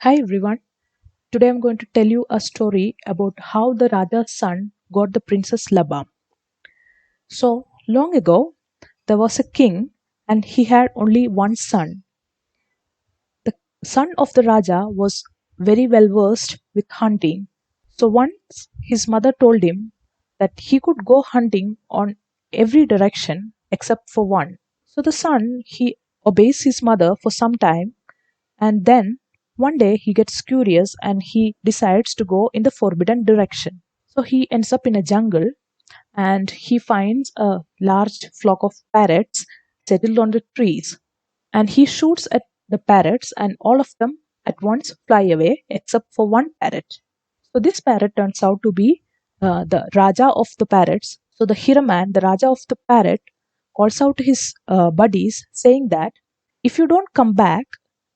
Hi everyone. Today I'm going to tell you a story about how the Raja's son got the Princess Labam. So, long ago, there was a king and he had only one son. The son of the Raja was very well versed with hunting. So, once his mother told him that he could go hunting on every direction except for one. So, the son he obeys his mother for some time. And then one day he gets curious and he decides to go in the forbidden direction. So he ends up in a jungle and he finds a large flock of parrots settled on the trees. And he shoots at the parrots, and all of them at once fly away except for one parrot. So this parrot turns out to be the Raja of the parrots. So the Hiraman, the Raja of the parrot, calls out to his buddies saying that if you don't come back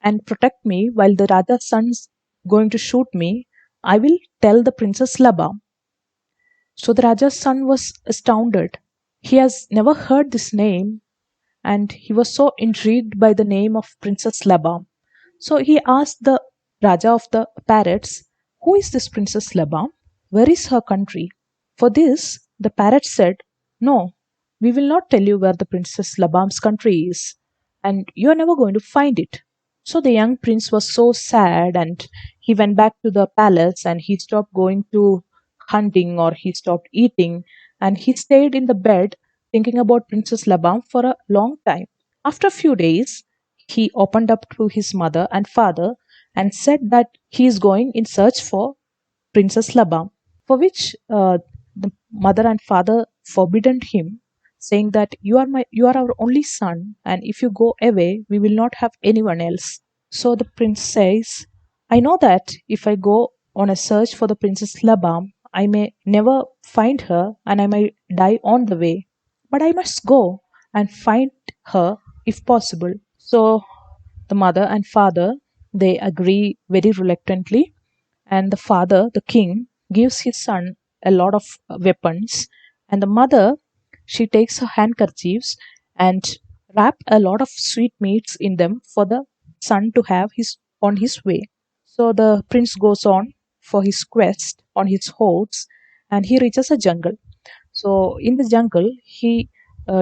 and protect me while the Raja's son's going to shoot me, I will tell the Princess Laba. So the Raja's son was astounded. He has never heard this name and he was so intrigued by the name of Princess Laba. So he asked the Raja of the parrots, who is this Princess Laba? Where is her country? For this, the parrot said, no, we will not tell you where the Princess Labam's country is, and you are never going to find it. So the young prince was so sad and he went back to the palace and he stopped going to hunting or he stopped eating and he stayed in the bed thinking about Princess Labam for a long time. After a few days, he opened up to his mother and father and said that he is going in search for Princess Labam, for which the mother and father forbidden him, saying that you are our only son, and if you go away, we will not have anyone else. So the prince says, I know that if I go on a search for the Princess Labam, I may never find her and I may die on the way. But I must go and find her if possible. So the mother and father they agree very reluctantly, and the father, the king, gives his son a lot of weapons, and the mother she takes her handkerchiefs and wrap a lot of sweetmeats in them for the son to have his on his way. So the prince goes on for his quest on his horse and he reaches a jungle. So in the jungle, he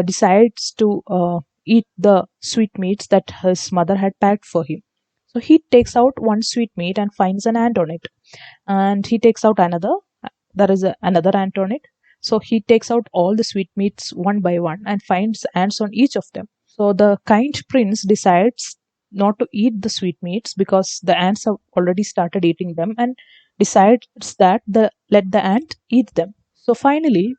decides to eat the sweetmeats that his mother had packed for him. So he takes out one sweetmeat and finds an ant on it, and he takes out another. There is another ant on it. So he takes out all the sweetmeats one by one and finds ants on each of them. So the kind prince decides not to eat the sweetmeats because the ants have already started eating them, and decides that let the ant eat them. So finally,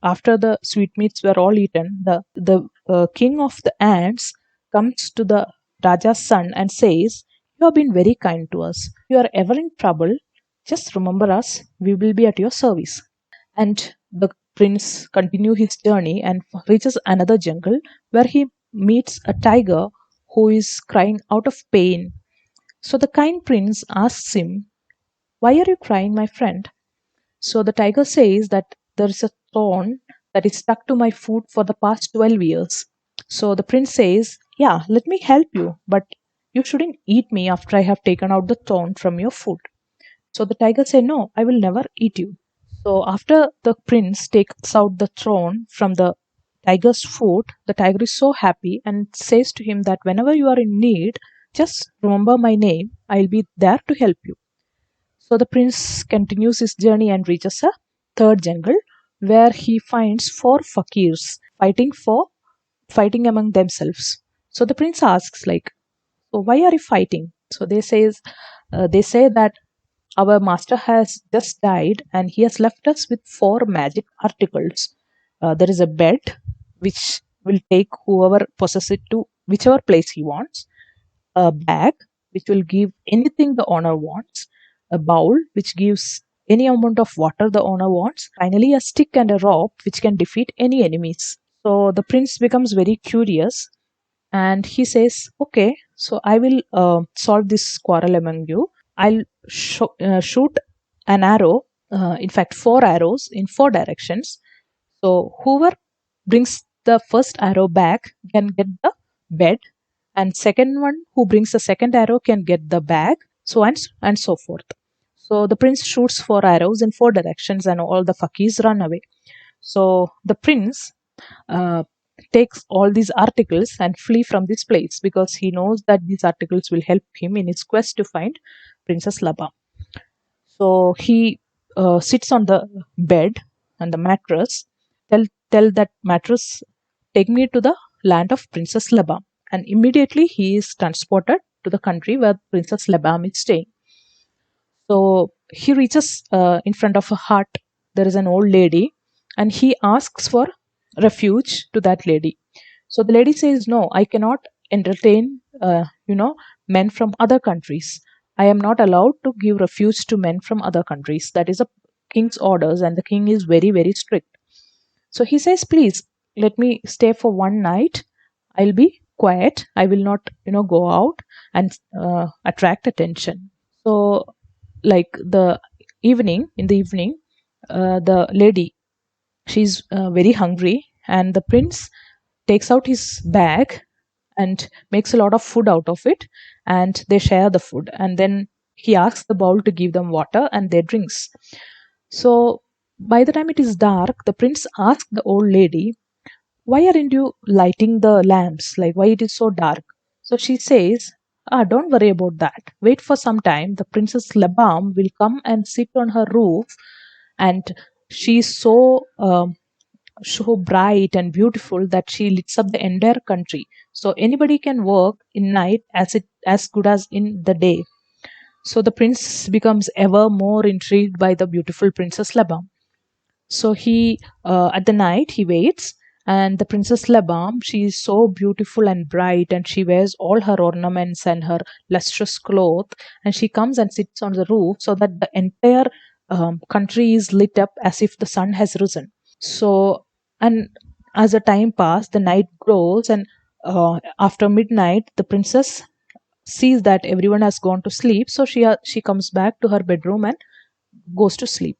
after the sweetmeats were all eaten, the king of the ants comes to the Raja's son and says, you have been very kind to us. If you are ever in trouble, just remember us. We will be at your service. And the prince continues his journey and reaches another jungle where he meets a tiger who is crying out of pain. So the kind prince asks him, why are you crying, my friend? So the tiger says that there is a thorn that is stuck to my foot for the past 12 years. So the prince says, yeah, let me help you, but you shouldn't eat me after I have taken out the thorn from your foot. So the tiger said, no, I will never eat you. So after the prince takes out the thorn from the tiger's foot, the tiger is so happy and says to him that whenever you are in need, just remember my name. I'll be there to help you. So the prince continues his journey and reaches a third jungle where he finds four fakirs fighting among themselves. So the prince asks, like, so why are you fighting? So they say that our master has just died and he has left us with four magic articles. There is a bed which will take whoever possesses it to whichever place he wants, a bag which will give anything the owner wants, a bowl which gives any amount of water the owner wants, finally a stick and a rope which can defeat any enemies. So the prince becomes very curious and he says, okay, so I will solve this quarrel among you. I'll shoot an arrow, in fact, four arrows in four directions. So whoever brings the first arrow back can get the bed, and second one who brings the second arrow can get the bag. and so forth. So the prince shoots four arrows in four directions, and all the fakis run away. So the prince uh, takes all these articles and flee from this place because he knows that these articles will help him in his quest to find Princess Laba. So he sits on the bed and the mattress. Tell that mattress, take me to the land of Princess Labam. And immediately he is transported to the country where Princess Labam is staying. So he reaches in front of a hut. There is an old lady, and he asks for refuge to that lady. So the lady says, "No, I cannot entertain, men from other countries. I am not allowed to give refuge to men from other countries. That is a king's orders, and the king is very, very strict." So he says, "Please let me stay for one night. I'll be quiet. I will not, go out and attract attention." So, like in the evening, the lady, she's very hungry, and the prince takes out his bag and makes a lot of food out of it, and they share the food, and then he asks the bowl to give them water and they drinks. So by the time it is dark, the prince asks the old lady, "Why aren't you lighting the lamps? Like, why it is so dark?" So she says, "Ah, don't worry about that. Wait for some time. The Princess Labam will come and sit on her roof, and she's so bright and beautiful that she lights up the entire country. So anybody can work in night as good as in the day." So the prince becomes ever more intrigued by the beautiful Princess Labam. So he, at the night, he waits, and the Princess Labam, she is so beautiful and bright, and she wears all her ornaments and her lustrous cloth, and she comes and sits on the roof so that the entire country is lit up as if the sun has risen. So, and as the time passes, the night grows, and after midnight, the princess sees that everyone has gone to sleep, so she comes back to her bedroom and goes to sleep.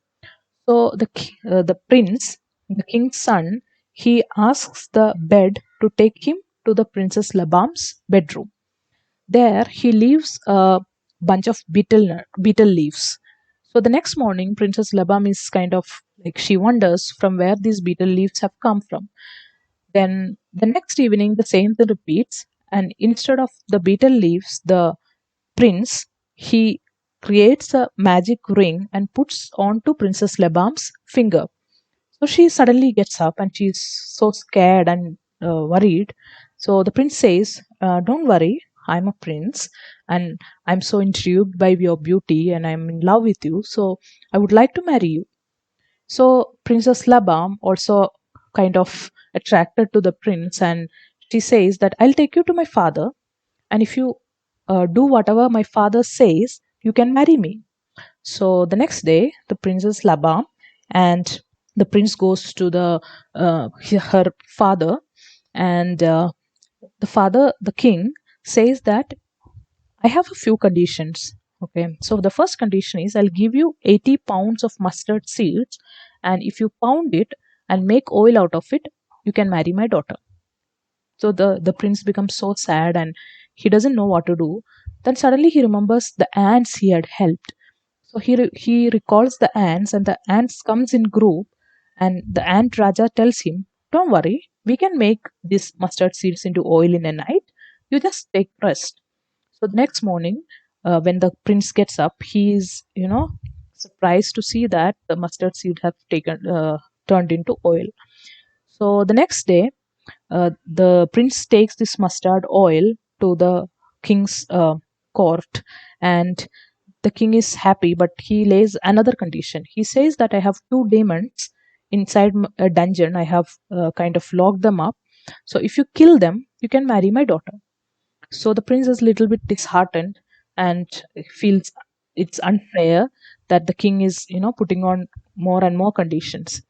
So the prince, the king's son, he asks the bed to take him to the Princess Labam's bedroom. There he leaves a bunch of beetle leaves. So the next morning, Princess Labam is kind of like, she wonders from where these beetle leaves have come from. Then the next evening, the same thing repeats, and instead of the beetle leaves, the prince, he creates a magic ring and puts onto Princess Labam's finger. So she suddenly gets up and she's so scared and worried. So the prince says, "Don't worry, I'm a prince and I'm so intrigued by your beauty and I'm in love with you. So I would like to marry you." So Princess Labam also kind of attracted to the prince, and she says that, "I'll take you to my father, and if you do whatever my father says, you can marry me." So the next day, the Princess Labam and the prince goes to her father, and the king, says that, "I have a few conditions." Okay, so the first condition is, "I'll give you 80 pounds of mustard seeds, and if you pound it and make oil out of it, you can marry my daughter." So the prince becomes so sad and he doesn't know what to do. Then suddenly he remembers the ants he had helped. So he recalls the ants, and the ants comes in group, and the ant Raja tells him, "Don't worry, we can make these mustard seeds into oil in a night. You just take rest." So the next morning, when the prince gets up, he is, surprised to see that the mustard seed have taken turned into oil. So the next day, the prince takes this mustard oil to the king's court, and the king is happy, but he lays another condition. He says that, "I have two demons inside a dungeon. I have kind of locked them up. So if you kill them, you can marry my daughter." So the prince is a little bit disheartened and feels it's unfair that the king is, putting on more and more conditions.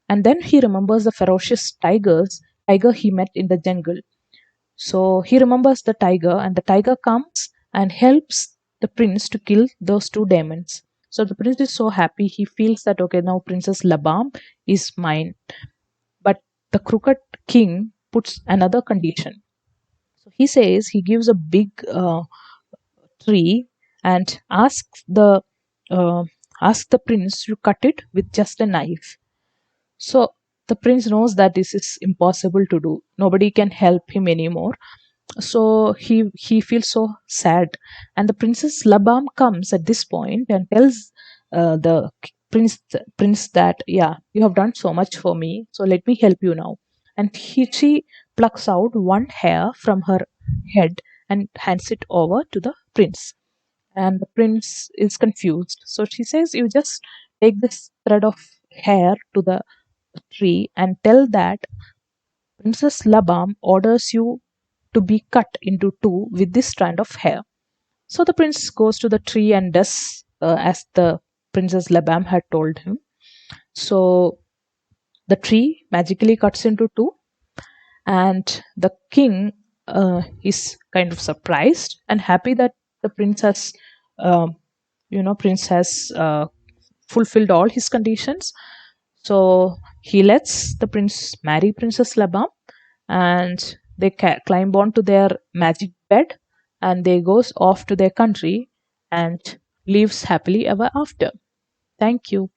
And then he remembers the ferocious tiger he met in the jungle. So he remembers the tiger, and the tiger comes and helps the prince to kill those two demons. So the prince is so happy. He feels that, okay, now Princess Labam is mine. But the crooked king puts another condition. So he says he gives a big tree, and uh, asks the prince to cut it with just a knife. So the prince knows that this is impossible to do. Nobody can help him anymore. So he feels so sad, and the Princess Labam comes at this point and tells the prince that, yeah, you have done so much for me, so let me help you now. And she plucks out one hair from her head and hands it over to the prince. And the prince is confused, so she says, you just take this thread of hair to the tree and tell that Princess Labam orders you to be cut into two with this strand of hair. So the prince goes to the tree and does as the Princess Labam had told him. So the tree magically cuts into two, and the king is kind of surprised and happy that the prince has, um, prince has fulfilled all his conditions. So he lets the prince marry Princess Labam, and they climb onto their magic bed, and they goes off to their country and lives happily ever after. Thank you.